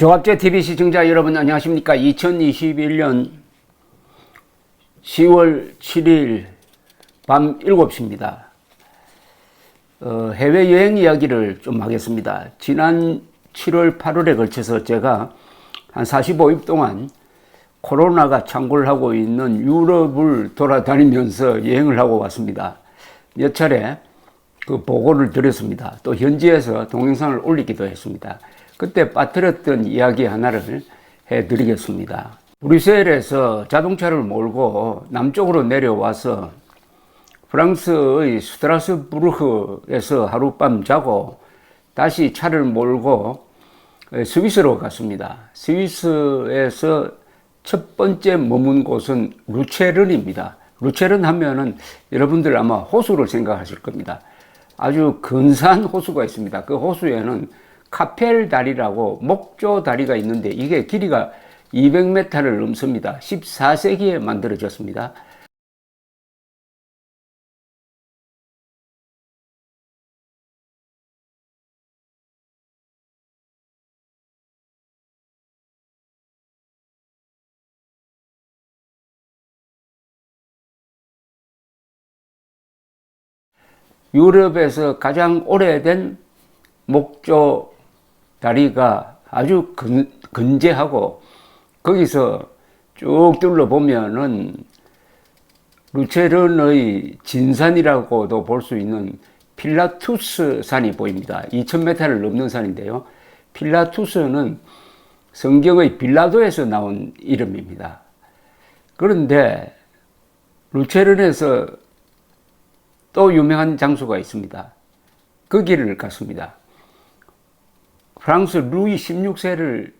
조갑제 TV 시청자 여러분 안녕하십니까. 2021년 10월 7일 밤 7시입니다. 해외여행 이야기를 좀 하겠습니다. 지난 7월 8월에 걸쳐서 제가 한 45일 동안 코로나가 창궐 하고 있는 유럽을 돌아다니면서 여행을 하고 왔습니다. 몇 차례 그 보고를 드렸습니다. 또 현지에서 동영상을 올리기도 했습니다. 그때 빠뜨렸던 이야기 하나를 해드리겠습니다. 브뤼셀에서 자동차를 몰고 남쪽으로 내려와서 프랑스의 스트라스부르크에서 하룻밤 자고 다시 차를 몰고 스위스로 갔습니다. 스위스에서 첫 번째 머문 곳은 루체른입니다. 루체른 하면은 여러분들 아마 호수를 생각하실 겁니다. 아주 근사한 호수가 있습니다. 그 호수에는 카펠 다리라고 목조 다리가 있는데 이게 길이가 200m를 넘습니다. 14세기에 만들어졌습니다. 유럽에서 가장 오래된 목조 다리가 아주 근제하고 거기서 쭉 둘러보면은 루체른의 진산이라고도 볼 수 있는 필라투스 산이 보입니다. 2000m를 넘는 산인데요. 필라투스는 성경의 빌라도에서 나온 이름입니다. 그런데 루체른에서 또 유명한 장소가 있습니다. 거기를 갔습니다. 프랑스 루이 16세를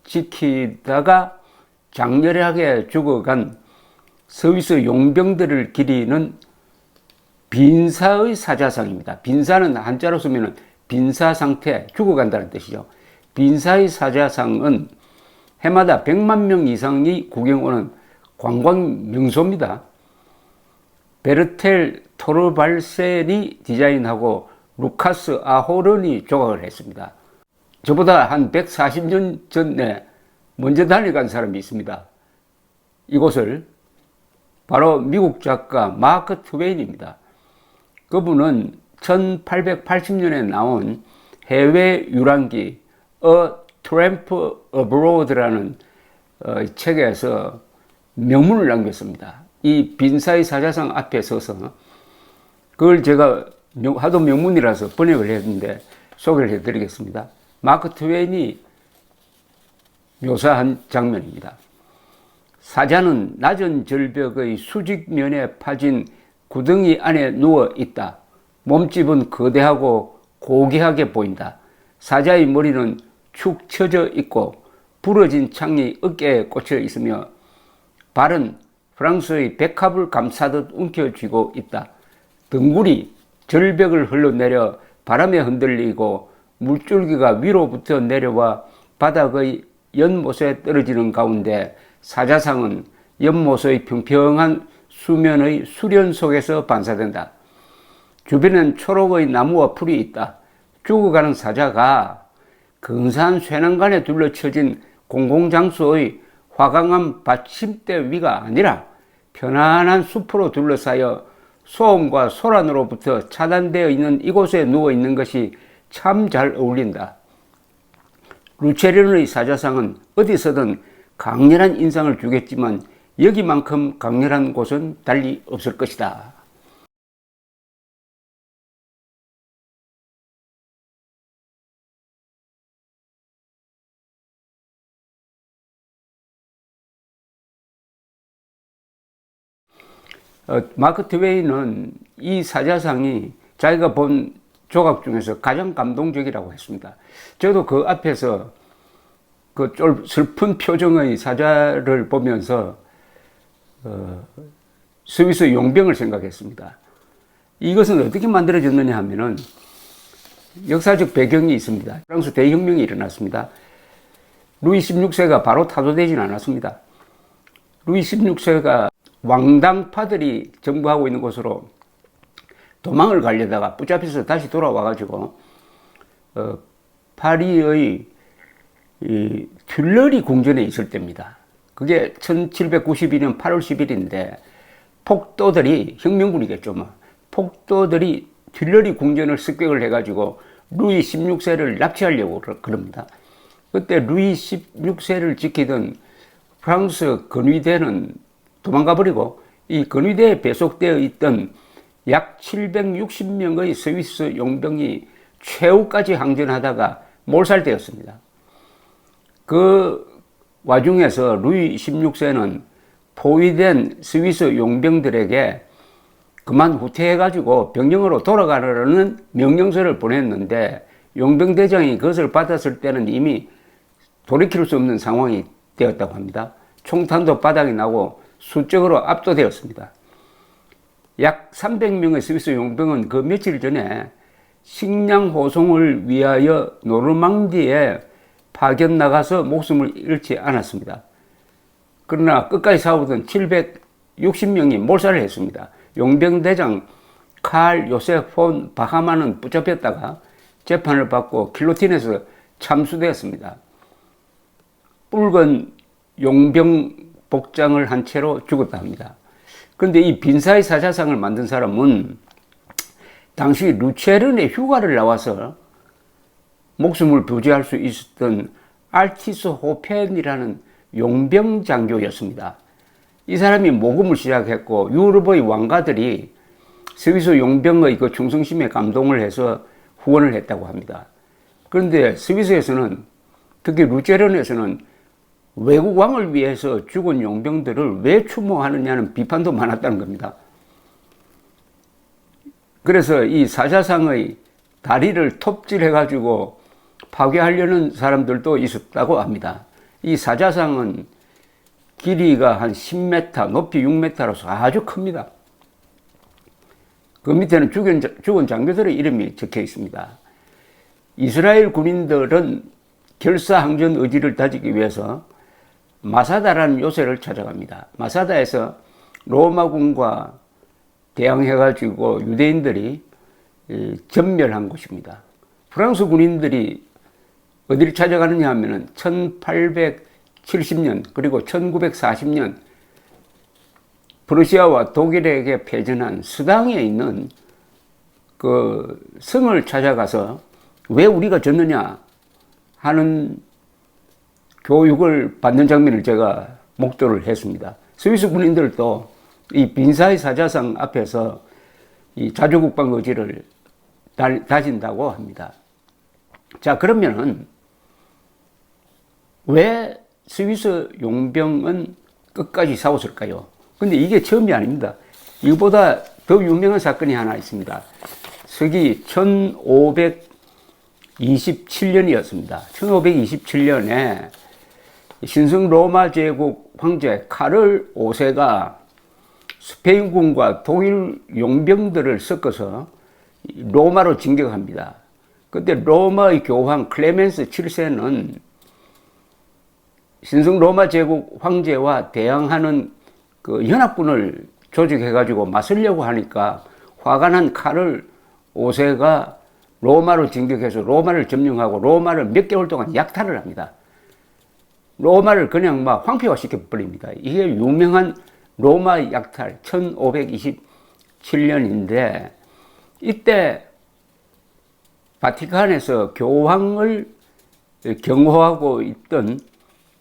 지키다가 장렬하게 죽어간 스위스 용병들을 기리는 빈사의 사자상입니다. 빈사는 한자로 쓰면 빈사 상태, 죽어간다는 뜻이죠. 빈사의 사자상은 해마다 100만 명 이상이 구경 오는 관광 명소입니다. 베르텔 토르발센이 디자인하고 루카스 아호른이 조각을 했습니다. 저보다 한 140년 전에 먼저 달려간 사람이 있습니다. 이곳을 바로 미국 작가 마크 트웨인입니다. 그분은 1880년에 나온 해외 유랑기 A Tramp Abroad라는 책에서 명문을 남겼습니다. 이 빈사의 사자상 앞에 서서 그걸 제가 하도 명문이라서 번역을 했는데 소개를 해드리겠습니다. 마크 트웨인이 묘사한 장면입니다. 사자는 낮은 절벽의 수직면에 파진 구덩이 안에 누워 있다. 몸집은 거대하고 고귀하게 보인다. 사자의 머리는 축 처져 있고 부러진 창이 어깨에 꽂혀 있으며 발은 프랑스의 백합을 감싸듯 움켜쥐고 있다. 덩굴이 절벽을 흘러내려 바람에 흔들리고 물줄기가 위로부터 내려와 바닥의 연못에 떨어지는 가운데 사자상은 연못의 평평한 수면의 수련 속에서 반사된다. 주변엔 초록의 나무와 풀이 있다. 죽어가는 사자가 근사한 쇠난간에 둘러쳐진 공공장소의 화강한 받침대 위가 아니라 편안한 숲으로 둘러싸여 소음과 소란으로부터 차단되어 있는 이곳에 누워 있는 것이 참 잘 어울린다. 루체른의 사자상은 어디서든 강렬한 인상을 주겠지만 여기만큼 강렬한 곳은 달리 없을 것이다. 마크 트웨인은 이 사자상이 자기가 본 조각 중에서 가장 감동적이라고 했습니다. 저도 그 앞에서 그 좀 슬픈 표정의 사자를 보면서 스위스 용병을 생각했습니다. 이것은 어떻게 만들어졌느냐 하면은 역사적 배경이 있습니다. 프랑스 대혁명이 일어났습니다. 루이 16세가 바로 타도되지는 않았습니다. 루이 16세가 왕당파들이 정부하고 있는 곳으로 도망을 가려다가 붙잡혀서 다시 돌아와가지고 파리의 이 튤러리 궁전에 있을 때입니다. 그게 1792년 8월 10일인데 폭도들이, 혁명군이겠죠 뭐, 폭도들이 튤러리 궁전을 습격을 해가지고 루이 16세를 납치하려고 그럽니다. 그때 루이 16세를 지키던 프랑스 근위대는 도망가 버리고 이 근위대에 배속되어 있던 약 760명의 스위스 용병이 최후까지 항전하다가 몰살되었습니다. 그 와중에서 루이 16세는 포위된 스위스 용병들에게 그만 후퇴해가지고 병영으로 돌아가라는 명령서를 보냈는데 용병대장이 그것을 받았을 때는 이미 돌이킬 수 없는 상황이 되었다고 합니다. 총탄도 바닥이 나고 수적으로 압도되었습니다. 약 300명의 스위스 용병은 그 며칠 전에 식량 호송을 위하여 노르망디에 파견 나가서 목숨을 잃지 않았습니다. 그러나 끝까지 싸우던 760명이 몰살을 했습니다. 용병대장 칼 요세프 폰 바하마는 붙잡혔다가 재판을 받고 길로틴에서 참수되었습니다. 붉은 용병 복장을 한 채로 죽었다 합니다. 그런데 이 빈사이 사자상을 만든 사람은 당시 루체른의 휴가를 나와서 목숨을 부지할 수 있었던 알티스 호펜이라는 용병 장교였습니다. 이 사람이 모금을 시작했고 유럽의 왕가들이 스위스 용병의 그 충성심에 감동을 해서 후원을 했다고 합니다. 그런데 스위스에서는, 특히 루체른에서는 외국 왕을 위해서 죽은 용병들을 왜 추모하느냐는 비판도 많았다는 겁니다. 그래서 이 사자상의 다리를 톱질해가지고 파괴하려는 사람들도 있었다고 합니다. 이 사자상은 길이가 한 10m, 높이 6m로서 아주 큽니다. 그 밑에는 죽은 장교들의 이름이 적혀 있습니다. 이스라엘 군인들은 결사항전 의지를 다지기 위해서 마사다라는 요새를 찾아갑니다. 마사다에서 로마군과 대항해가지고 유대인들이 전멸한 곳입니다. 프랑스 군인들이 어디를 찾아가느냐 하면은 1870년 그리고 1940년 프러시아와 독일에게 패전한 스당에 있는 그 성을 찾아가서 왜 우리가 졌느냐 하는 교육을 받는 장면을 제가 목도를 했습니다. 스위스 군인들도 이 빈사이 사자상 앞에서 이 자주국방 의지를 다진다고 합니다. 자, 그러면은 왜 스위스 용병은 끝까지 싸웠을까요? 근데 이게 처음이 아닙니다. 이보다 더 유명한 사건이 하나 있습니다. 서기 1527년이었습니다. 1527년에 신성 로마 제국 황제 카를 5세가 스페인군과 독일 용병들을 섞어서 로마로 진격합니다. 그때 로마의 교황 클레멘스 7세는 신성 로마 제국 황제와 대항하는 그 연합군을 조직해가지고 맞서려고 하니까 화가 난 카를 5세가 로마로 진격해서 로마를 점령하고 로마를 몇 개월 동안 약탈을 합니다. 로마를 그냥 막 황폐화 시켜버립니다. 이게 유명한 로마 약탈 1527년인데 이때 바티칸에서 교황을 경호하고 있던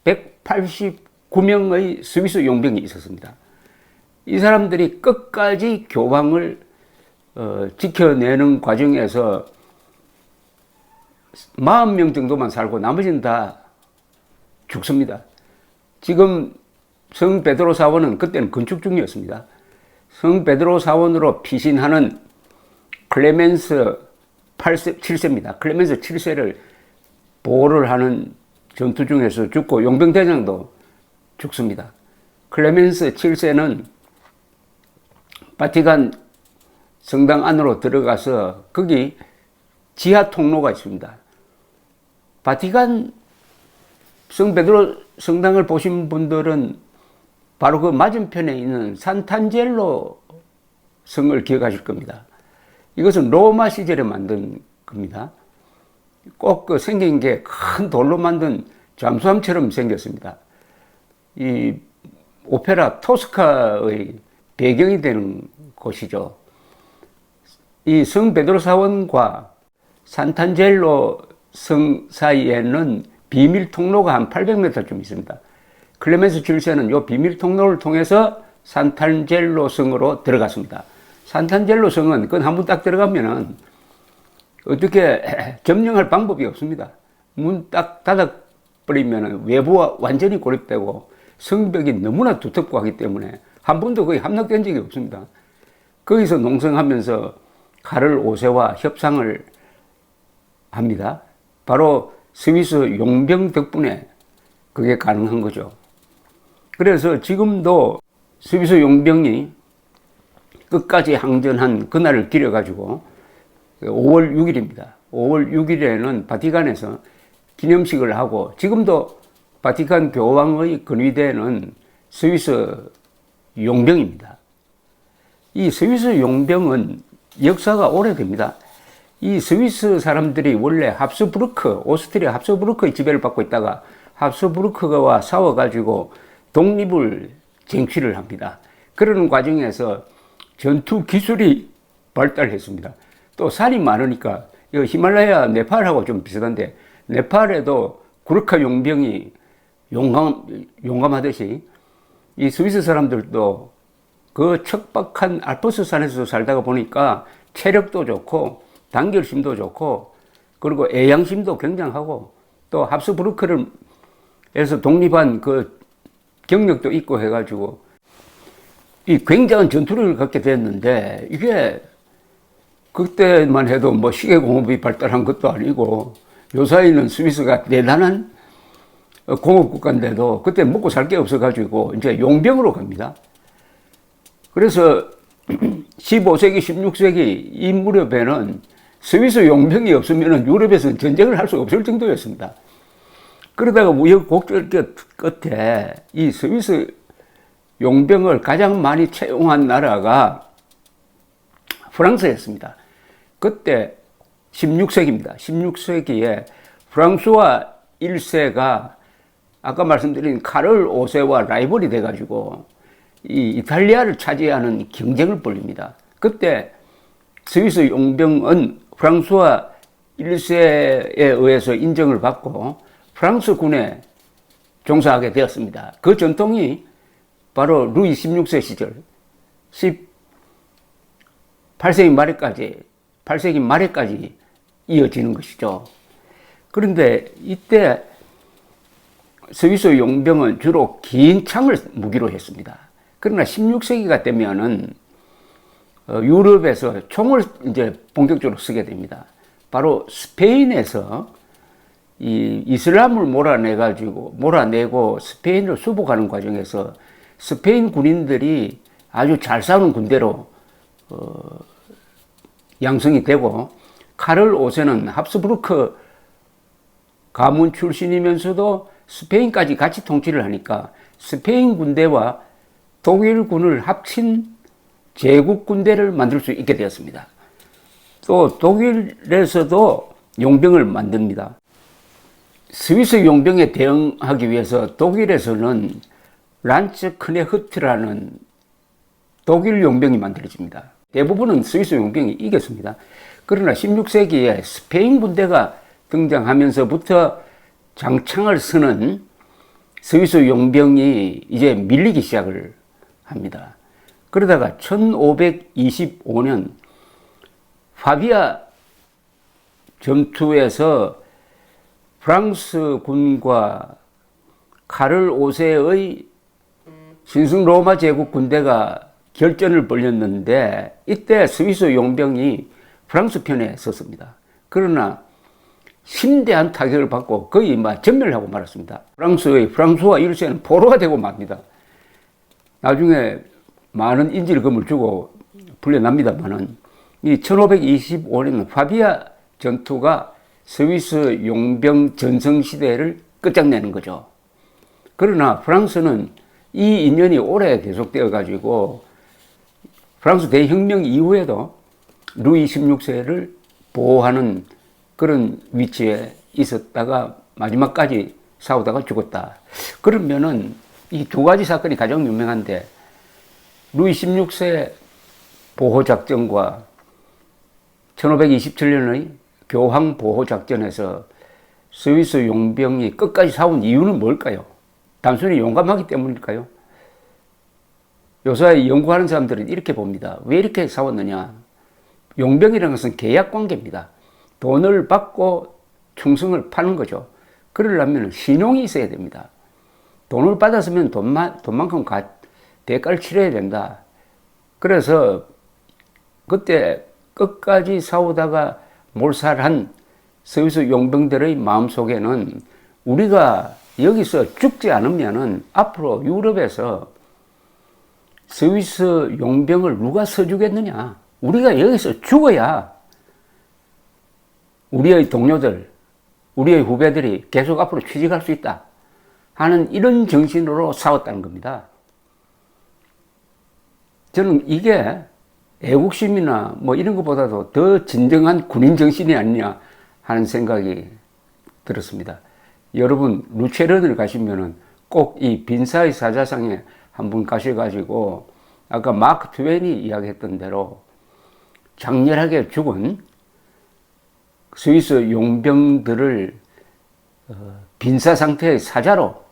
189명의 스위스 용병이 있었습니다. 이 사람들이 끝까지 교황을 지켜내는 과정에서 40명 정도만 살고 나머지는 다 죽습니다. 지금 성 베드로 사원은 그때는 건축 중이었습니다. 성 베드로 사원으로 피신하는 클레멘스 7세입니다. 클레멘스 7세를 보호를 하는 전투 중에서 죽고 용병대장도 죽습니다. 클레멘스 7세는 바티칸 성당 안으로 들어가서 거기 지하 통로가 있습니다. 바티칸 성 베드로 성당을 보신 분들은 바로 그 맞은편에 있는 산탄젤로 성을 기억하실 겁니다. 이것은 로마 시절에 만든 겁니다. 꼭 그 생긴 게 큰 돌로 만든 잠수함처럼 생겼습니다. 이 오페라 토스카의 배경이 되는 곳이죠. 이 성 베드로 사원과 산탄젤로 성 사이에는 비밀 통로가 한 800m쯤 있습니다. 클레멘스 7세는 이 비밀 통로를 통해서 산탄젤로 성으로 들어갔습니다. 산탄젤로 성은 그건 한번 딱 들어가면은 어떻게 점령할 방법이 없습니다. 문 딱 닫아버리면 외부와 완전히 고립되고 성벽이 너무나 두텁고 하기 때문에 한 번도 거의 함락된 적이 없습니다. 거기서 농성하면서 카를 5세와 협상을 합니다. 바로 스위스 용병 덕분에 그게 가능한 거죠. 그래서 지금도 스위스 용병이 끝까지 항전한 그날을 기려가지고 5월 6일입니다. 5월 6일에는 바티칸에서 기념식을 하고 지금도 바티칸 교황의 근위대는 스위스 용병입니다. 이 스위스 용병은 역사가 오래됩니다. 이 스위스 사람들이 원래 합스부르크, 오스트리아 합스부르크의 지배를 받고 있다가 합스부르크와 싸워가지고 독립을 쟁취를 합니다. 그러는 과정에서 전투 기술이 발달했습니다. 또 산이 많으니까 이거 히말라야 네팔하고 좀 비슷한데 네팔에도 구르카 용병이 용감하듯이 이 스위스 사람들도 그 척박한 알프스 산에서 살다가 보니까 체력도 좋고 단결심도 좋고 그리고 애양심도 굉장하고 또 합스부르크를 에서 독립한 그 경력도 있고 해가지고 이 굉장한 전투를 갖게 됐는데 이게 그때만 해도 뭐 시계공업이 발달한 것도 아니고 요사이는 스위스가 대단한 공업국가인데도 그때 먹고 살 게 없어가지고 이제 용병으로 갑니다. 그래서 15세기, 16세기 이 무렵에는 스위스 용병이 없으면 유럽에서는 전쟁을 할 수 없을 정도였습니다. 그러다가 우여곡절 끝에 이 스위스 용병을 가장 많이 채용한 나라가 프랑스였습니다. 그때 16세기입니다. 16세기에 프랑스와 1세가 아까 말씀드린 카를 5세와 라이벌이 돼가지고 이 이탈리아를 차지하는 경쟁을 벌입니다. 그때 스위스 용병은 프랑스와 1세에 의해서 인정을 받고 프랑스 군에 종사하게 되었습니다. 그 전통이 바로 루이 16세 시절 8세기 말에까지 이어지는 것이죠. 그런데 이때 스위스 용병은 주로 긴 창을 무기로 했습니다. 그러나 16세기가 되면은 유럽에서 총을 이제 본격적으로 쓰게 됩니다. 바로 스페인에서 이 이슬람을 몰아내고 스페인을 수복하는 과정에서 스페인 군인들이 아주 잘 싸우는 군대로 양성이 되고 카를 5세는 합스부르크 가문 출신이면서도 스페인까지 같이 통치를 하니까 스페인 군대와 독일군을 합친 제국 군대를 만들 수 있게 되었습니다. 또 독일에서도 용병을 만듭니다. 스위스 용병에 대응하기 위해서 독일에서는 란츠크네흐트라는 독일 용병이 만들어집니다. 대부분은 스위스 용병이 이겼습니다. 그러나 16세기에 스페인 군대가 등장하면서부터 장창을 쓰는 스위스 용병이 이제 밀리기 시작을 합니다. 그러다가 1525년 파비아 전투에서 프랑스 군과 카를 5세의 신승 로마 제국 군대가 결전을 벌였는데 이때 스위스 용병이 프랑스 편에 섰습니다. 그러나 심대한 타격을 받고 거의 전멸하고 말았습니다. 프랑스와 1세는 포로가 되고 맙니다. 나중에 많은 인질금을 주고 풀려납니다만은 이 1525년 파비아 전투가 스위스 용병 전성 시대를 끝장내는 거죠. 그러나 프랑스는 이 인연이 오래 계속되어 가지고 프랑스 대혁명 이후에도 루이 16세를 보호하는 그런 위치에 있었다가 마지막까지 싸우다가 죽었다. 그러면은 이 두 가지 사건이 가장 유명한데, 루이 16세 보호작전과 1527년의 교황 보호작전에서 스위스 용병이 끝까지 싸운 이유는 뭘까요? 단순히 용감하기 때문일까요? 요새 연구하는 사람들은 이렇게 봅니다. 왜 이렇게 싸웠느냐? 용병이라는 것은 계약 관계입니다. 돈을 받고 충성을 파는 거죠. 그러려면 신용이 있어야 됩니다. 돈을 받았으면 돈만큼 대가를 치러야 된다. 그래서 그때 끝까지 싸우다가 몰살한 스위스 용병들의 마음속에는 우리가 여기서 죽지 않으면은 앞으로 유럽에서 스위스 용병을 누가 써주겠느냐? 우리가 여기서 죽어야 우리의 동료들, 우리의 후배들이 계속 앞으로 취직할 수 있다 하는 이런 정신으로 싸웠다는 겁니다. 저는 이게 애국심이나 뭐 이런 것보다도 더 진정한 군인 정신이 아니냐 하는 생각이 들었습니다. 여러분 루체른을 가시면은 꼭 이 빈사의 사자상에 한번 가셔가지고 아까 마크 트웨인이 이야기했던 대로 장렬하게 죽은 스위스 용병들을 빈사 상태의 사자로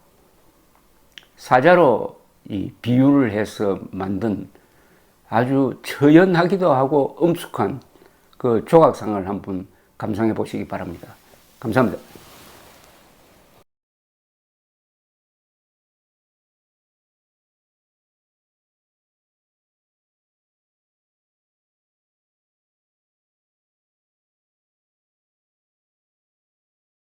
이 비유를 해서 만든 아주 처연하기도 하고 엄숙한 그 조각상을 한번 감상해 보시기 바랍니다. 감사합니다.